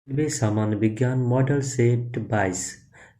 वे सामान्य विज्ञान model set 22।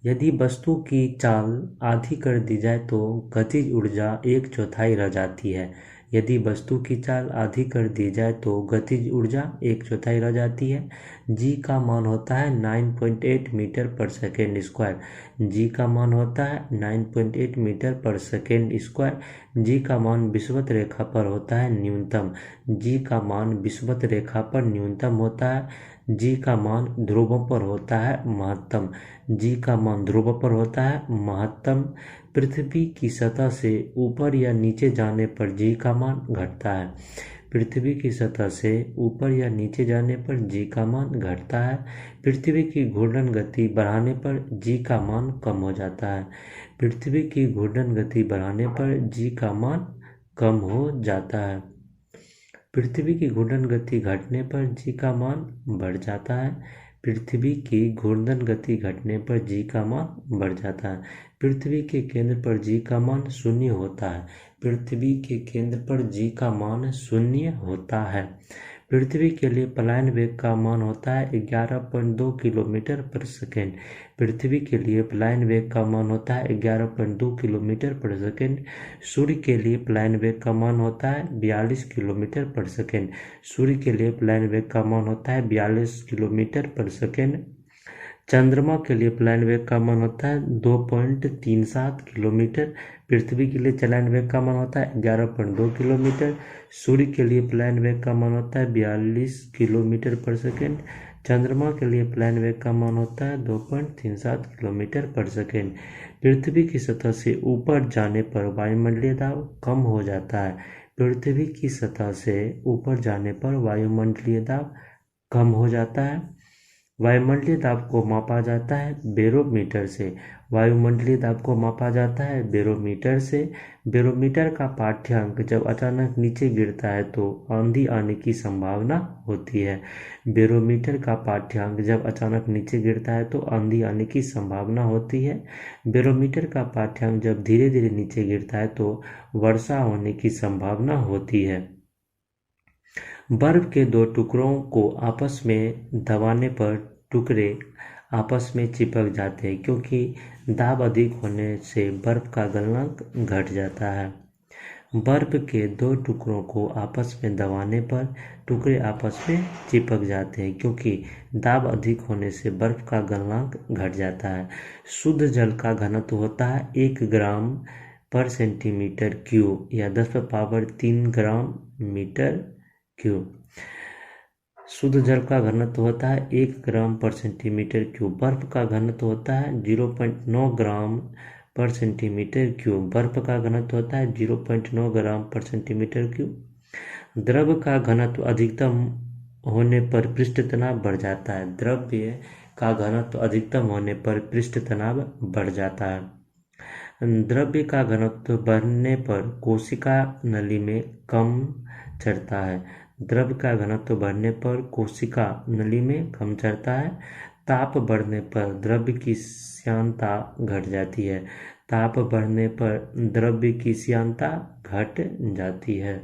यदि वस्तु की चाल आधी कर दी जाए तो गतिज ऊर्जा 1/4 रह जाती है। यदि वस्तु की चाल आधी कर दी जाए तो गतिज ऊर्जा 1/4 रह जाती है। जी का मान होता है 9.8 मीटर पर सेकेंड स्क्वायर। जी का मान होता है 9.8 मीटर पर सेकेंड स्क्वायर। जी का मान विषुवत रेखा पर होता है न्यूनतम। जी का मान विषुवत रेखा पर न्यूनतम होता है। जी का मान ध्रुवों पर होता है महत्तम। जी का मान ध्रुवों पर होता है महत्तम। पृथ्वी की सतह से ऊपर या नीचे जाने पर जी का मान घटता है। पृथ्वी की सतह से ऊपर या नीचे जाने पर जी का मान घटता है। पृथ्वी की घूर्णन गति बढ़ाने पर जी का मान कम हो जाता है। पृथ्वी की घूर्णन गति बढ़ाने पर जी का मान कम हो जाता है। पृथ्वी की घूर्णन गति घटने पर जी का मान बढ़ जाता है। पृथ्वी की घूर्णन गति घटने पर जी का मान बढ़ जाता है। पृथ्वी के केंद्र पर जी का मान 0 होता है। पृथ्वी के केंद्र पर जी का मान 0 होता है। पृथ्वी के लिए पलायन वेग का मान होता है 11.2 किलोमीटर पर सेकेंड। पृथ्वी के लिए पलायन वेग का मान होता है 11.2 किलोमीटर पर सेकेंड। सूर्य के लिए पलायन वेग का मान होता है 42 किलोमीटर पर सेकेंड। सूर्य के लिए पलायन वेग का मान होता है 42 किलोमीटर पर सेकेंड। चंद्रमा के लिए पलायन वेग का मान होता है 2.37 किलोमीटर। पृथ्वी के लिए चलायन वेग का मान होता है 11.2 किलोमीटर। सूर्य के लिए पलायन वेग का मान होता है 42 किलोमीटर पर सेकेंड। चंद्रमा के लिए पलायन वेग का मान होता है 2.37 किलोमीटर पर सेकेंड। पृथ्वी की सतह से ऊपर जाने पर वायुमंडलीय दाब कम हो जाता है। पृथ्वी की सतह से ऊपर जाने पर वायुमंडलीय दाब कम हो जाता है। वायुमंडलीय दाब को मापा जाता है बैरोमीटर से। वायुमंडलीय दाब को मापा जाता है बैरोमीटर से। बैरोमीटर का पाठ्यांक जब अचानक नीचे गिरता है तो आंधी आने की संभावना होती है। बैरोमीटर का पाठ्यांक जब अचानक नीचे गिरता है तो आंधी आने की संभावना होती है। बैरोमीटर का पाठ्यांक जब धीरे धीरे नीचे गिरता है तो वर्षा होने की संभावना होती है। बर्फ के दो टुकड़ों को आपस में दबाने पर टुकड़े आपस में चिपक जाते हैं क्योंकि दाब अधिक होने से बर्फ का गलनांक घट जाता है। बर्फ के दो टुकड़ों को आपस में दबाने पर टुकड़े आपस में चिपक जाते हैं क्योंकि दाब अधिक होने से बर्फ का गलनांक घट जाता है। शुद्ध जल का घनत्व होता है 1 ग्राम पर सेंटीमीटर क्यूब या 10⁻³ ग्राम मीटर क्यूब। शुद्ध जल का घनत्व होता है 1 ग्राम पर सेंटीमीटर क्यूब। बर्फ का घनत्व होता है 0.9 ग्राम पर सेंटीमीटर क्यूब। बर्फ का घनत्व होता है 0.9 ग्राम पर सेंटीमीटर क्यूब। द्रव का घनत्व अधिकतम होने पर पृष्ठ तनाव बढ़ जाता है। द्रव्य का घनत्व अधिकतम होने पर पृष्ठ तनाव बढ़ जाता है। द्रव्य का घनत्व बढ़ने पर कोशिका नली में कम चढ़ता है। द्रव का घनत्व बढ़ने पर कोशिका नली में कम चढ़ता है। ताप बढ़ने पर द्रव्य की श्यानता घट जाती है। ताप बढ़ने पर द्रव्य की श्यानता घट जाती है।